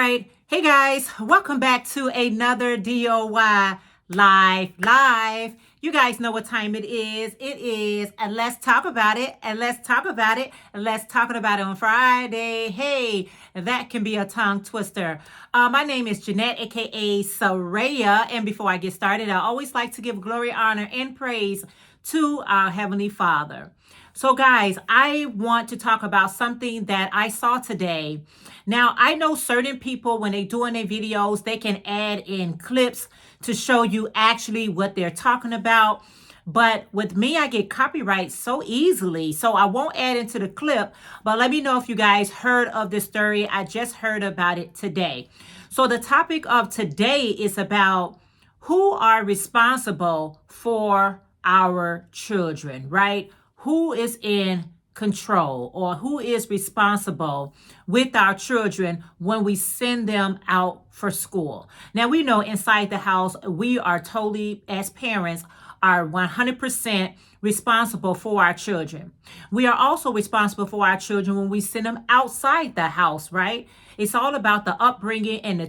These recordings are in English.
right. Hey guys, welcome back to another DOY Live. You guys know what time it is. It is and let's talk about it. And let's talk about it. And let's talk about it on Friday. Hey, that can be a tongue twister. My name is Jeanette, aka Sarayah. And before I get started, I always like to give glory, honor, and praise to our Heavenly Father. So guys, I want to talk about something that I saw today. Now, I know certain people, when they're doing their videos, they can add in clips to show you actually what they're talking about. But with me, I get copyright so easily. So I won't add into the clip, but let me know if you guys heard of this story. I just heard about it today. So the topic of today is about who are responsible for our children, right? Who is in control or who is responsible with our children when we send them out for school. Now, we know inside the house, we are totally, as parents, are 100% responsible for our children. We are also responsible for our children when we send them outside the house, right? It's all about the upbringing and the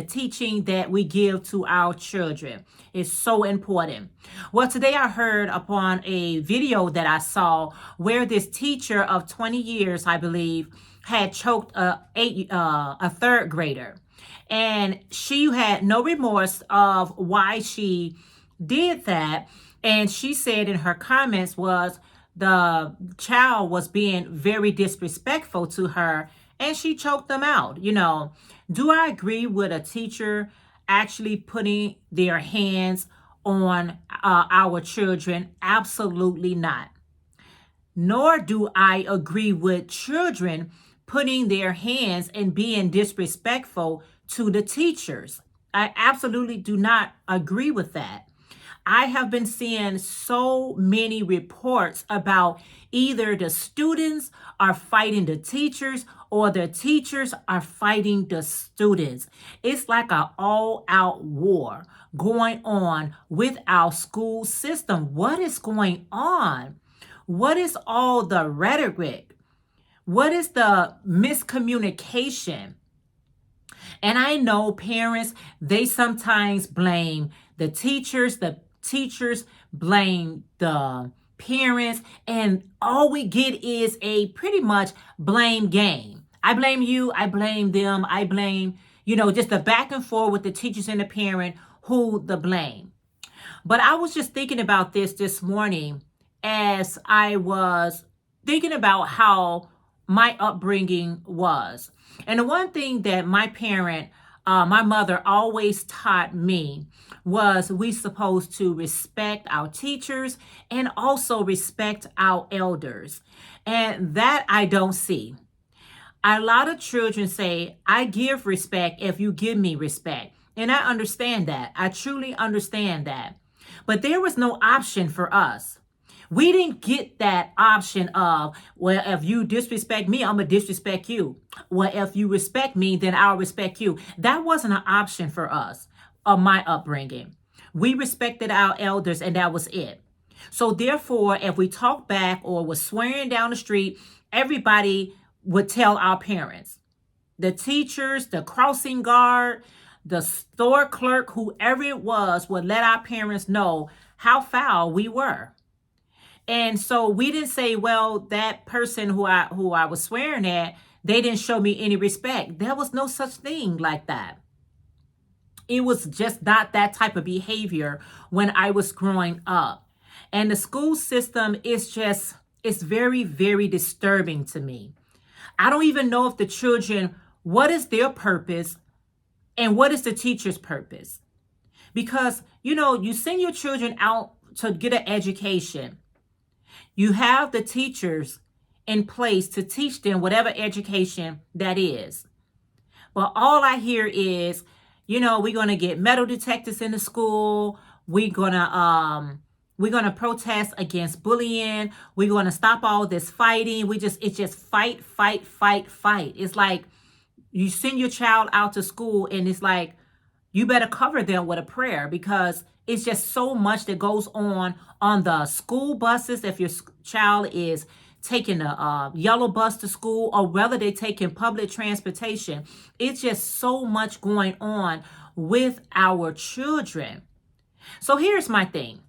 teaching that we give to our children. It's so important. Well, today I heard upon a video that I saw where this teacher of 20 years, I believe, had choked a third grader. And she had no remorse of why she did that. And she said in her comments was the child was being very disrespectful to her and she choked them out. Do I agree with a teacher actually putting their hands on our children? Absolutely not. Nor do I agree with children putting their hands and being disrespectful to the teachers. I absolutely do not agree with that. I have been seeing so many reports about either the students are fighting the teachers or the teachers are fighting the students. It's like an all-out war going on with our school system. What is going on? What is all the rhetoric? What is the miscommunication? And I know parents, they sometimes blame the teachers blame the parents, and all we get is a pretty much blame game. I blame you, I blame them, I blame, just the back and forth with the teachers and the parent, who the blame. But I was just thinking about this morning as I was thinking about how my upbringing was. And the one thing that my mother always taught me was we supposed to respect our teachers and also respect our elders. And that I don't see. A lot of children say, I give respect if you give me respect. And I understand that. I truly understand that. But there was no option for us. We didn't get that option of, well, if you disrespect me, I'm going to disrespect you. Well, if you respect me, then I'll respect you. That wasn't an option for us of my upbringing. We respected our elders and that was it. So therefore, if we talked back or was swearing down the street, everybody would tell our parents. The teachers, the crossing guard, the store clerk, whoever it was, would let our parents know how foul we were. And so we didn't say, well, that person who I was swearing at, they didn't show me any respect. There was no such thing like that. It was just not that type of behavior when I was growing up. And the school system is it's very, very disturbing to me. I don't even know if the children, what is their purpose and what is the teacher's purpose? Because, you send your children out to get an education. You have the teachers in place to teach them whatever education that is. But all I hear is, we're going to get metal detectors in the school. We're going to protest against bullying. We're going to stop all this fighting. It's just fight. It's like you send your child out to school and it's like, you better cover them with a prayer because it's just so much that goes on the school buses. If your child is taking a yellow bus to school or whether they taking public transportation. It's just so much going on with our children. So here's my thing.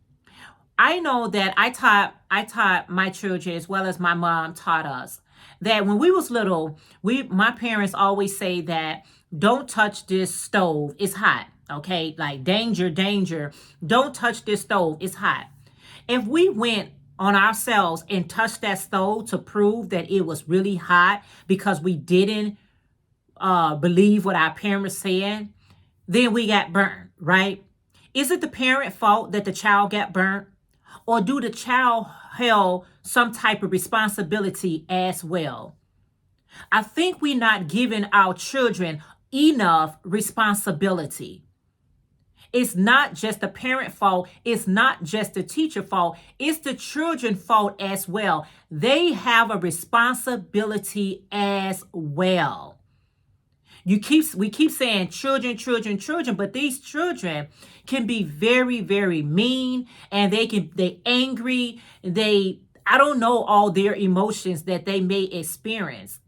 I know that I taught my children as well as my mom taught us that when we was little, my parents always say that don't touch this stove, it's hot. Okay, like danger, danger. Don't touch this stove, it's hot. If we went on ourselves and touched that stove to prove that it was really hot because we didn't believe what our parents said, then we got burnt, right? Is it the parent fault that the child got burnt? Or do the child hold some type of responsibility as well? I think we're not giving our children enough responsibility. It's not just the parent fault. It's not just the teacher fault. It's the children fault as well. They have a responsibility as well. We keep saying children, children, children, but these children can be very, very mean, and they angry. I don't know all their emotions that they may experience.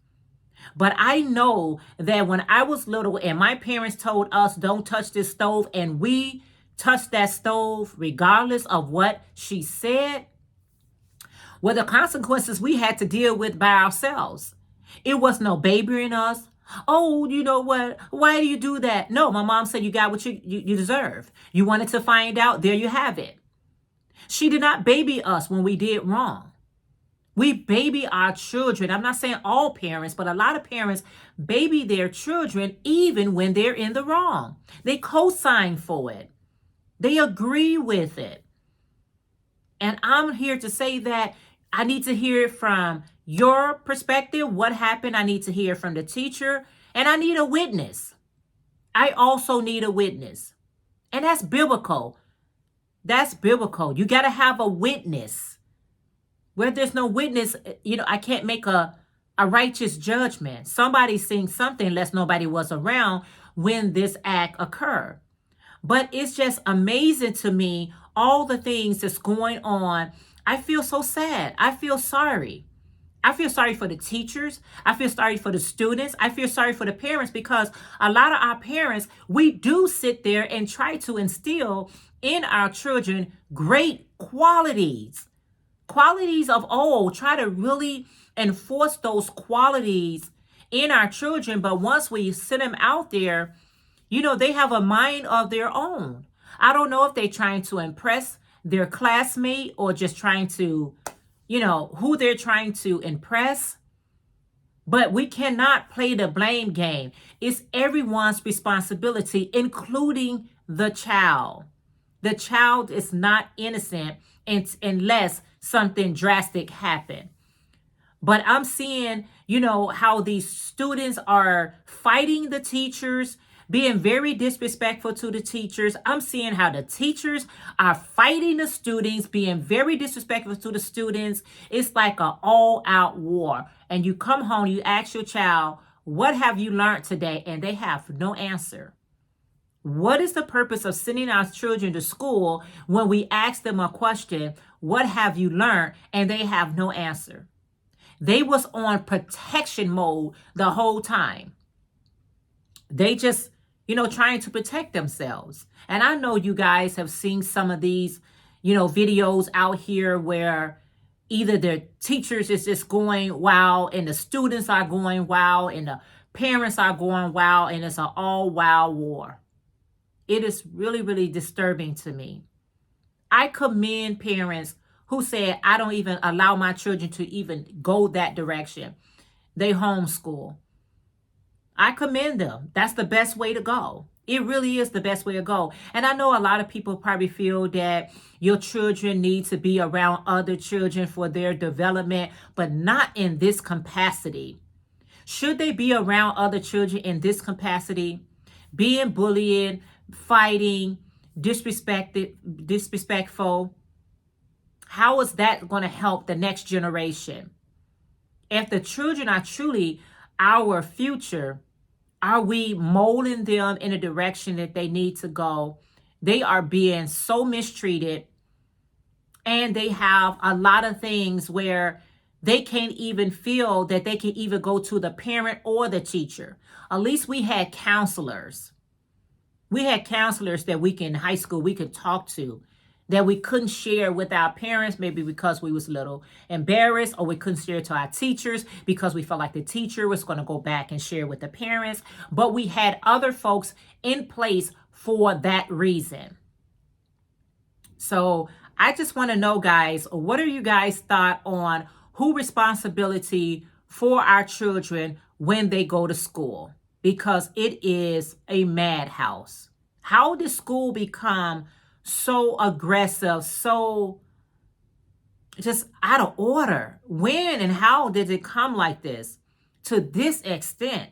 But I know that when I was little and my parents told us don't touch this stove, and we touched that stove regardless of what she said, well, the consequences we had to deal with by ourselves. It was no babying us. Oh, you know what? Why do you do that? No, my mom said you got what you deserve. You wanted to find out. There you have it. She did not baby us when we did wrong. We baby our children. I'm not saying all parents, but a lot of parents baby their children even when they're in the wrong. They co-sign for it. They agree with it. And I'm here to say that I need to hear it from your perspective. What happened? I need to hear from the teacher, and I need a witness. I also need a witness. And that's biblical. That's biblical. You got to have a witness. Where there's no witness, I can't make a righteous judgment. Somebody's saying something unless nobody was around when this act occurred. But it's just amazing to me, all the things that's going on. I feel so sad. I feel sorry. I feel sorry for the teachers. I feel sorry for the students. I feel sorry for the parents, because a lot of our parents, we do sit there and try to instill in our children great qualities of old, try to really enforce those qualities in our children. But once we send them out there, they have a mind of their own. I don't know if they're trying to impress their classmate or just trying to, who they're trying to impress. But we cannot play the blame game. It's everyone's responsibility, including the child. The child is not innocent unless something drastic happened. But I'm seeing, how these students are fighting the teachers, being very disrespectful to the teachers. I'm seeing how the teachers are fighting the students, being very disrespectful to the students. It's like an all-out war. And you come home, you ask your child, what have you learned today? And they have no answer. What is the purpose of sending our children to school when we ask them a question, what have you learned? And they have no answer. They was on protection mode the whole time. They just, trying to protect themselves. And I know you guys have seen some of these, videos out here where either the teachers is just going wild and the students are going wild and the parents are going wild, and it's an all wild war. It is really, really disturbing to me. I commend parents who said, I don't even allow my children to even go that direction. They homeschool. I commend them. That's the best way to go. It really is the best way to go. And I know a lot of people probably feel that your children need to be around other children for their development, but not in this capacity. Should they be around other children in this capacity? Being bullied, fighting, disrespectful. How is that going to help the next generation? If the children are truly our future, are we molding them in a direction that they need to go? They are being so mistreated, and they have a lot of things where They can't even feel that they can even go to the parent or the teacher. At least we had counselors. We had counselors that in high school we could talk to, that we couldn't share with our parents, maybe because we was a little embarrassed, or we couldn't share to our teachers because we felt like the teacher was going to go back and share with the parents. But we had other folks in place for that reason. So I just want to know, guys, what are you guys' thought on who responsibility for our children when they go to school? Because it is a madhouse. How did school become so aggressive, so just out of order? When and how did it come like this, to this extent?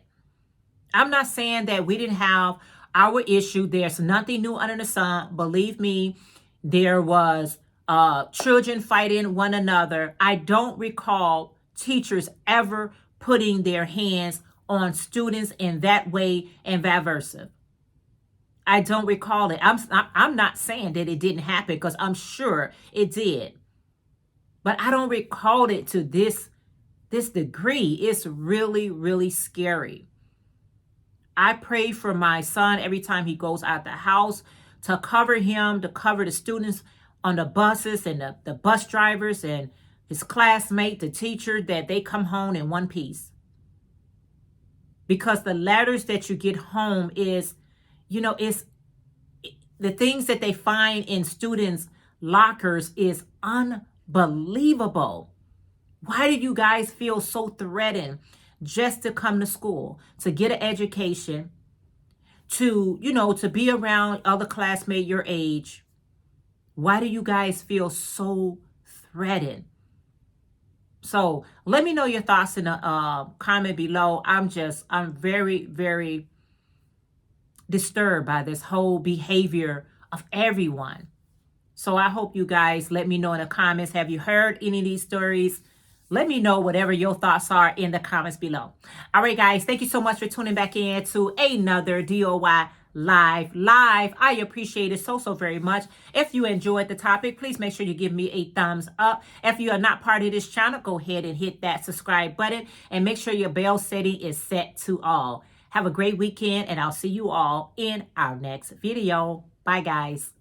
I'm not saying that we didn't have our issue. There's nothing new under the sun. Believe me, there was children fighting one another. I don't recall teachers ever putting their hands on students in that way and vice versa. I don't recall it. I'm not saying that it didn't happen, because I'm sure it did. But I don't recall it to this degree. It's really, really scary. I pray for my son every time he goes out the house, to cover him, to cover the students on the buses and the bus drivers and his classmate, the teacher, that they come home in one piece. Because the letters that you get home is, it's the things that they find in students' lockers is unbelievable. Why do you guys feel so threatened just to come to school, to get an education, to be around other classmates your age? Why do you guys feel so threatened? So let me know your thoughts in the comment below. I'm very, very disturbed by this whole behavior of everyone. So I hope you guys let me know in the comments. Have you heard any of these stories? Let me know whatever your thoughts are in the comments below. All right, guys. Thank you so much for tuning back in to another DOY Live. I appreciate it so very much. If you enjoyed the topic, please make sure you give me a thumbs up. If you are not part of this channel, go ahead and hit that subscribe button and make sure your bell setting is set to all. Have a great weekend, and I'll see you all in our next video. Bye, guys.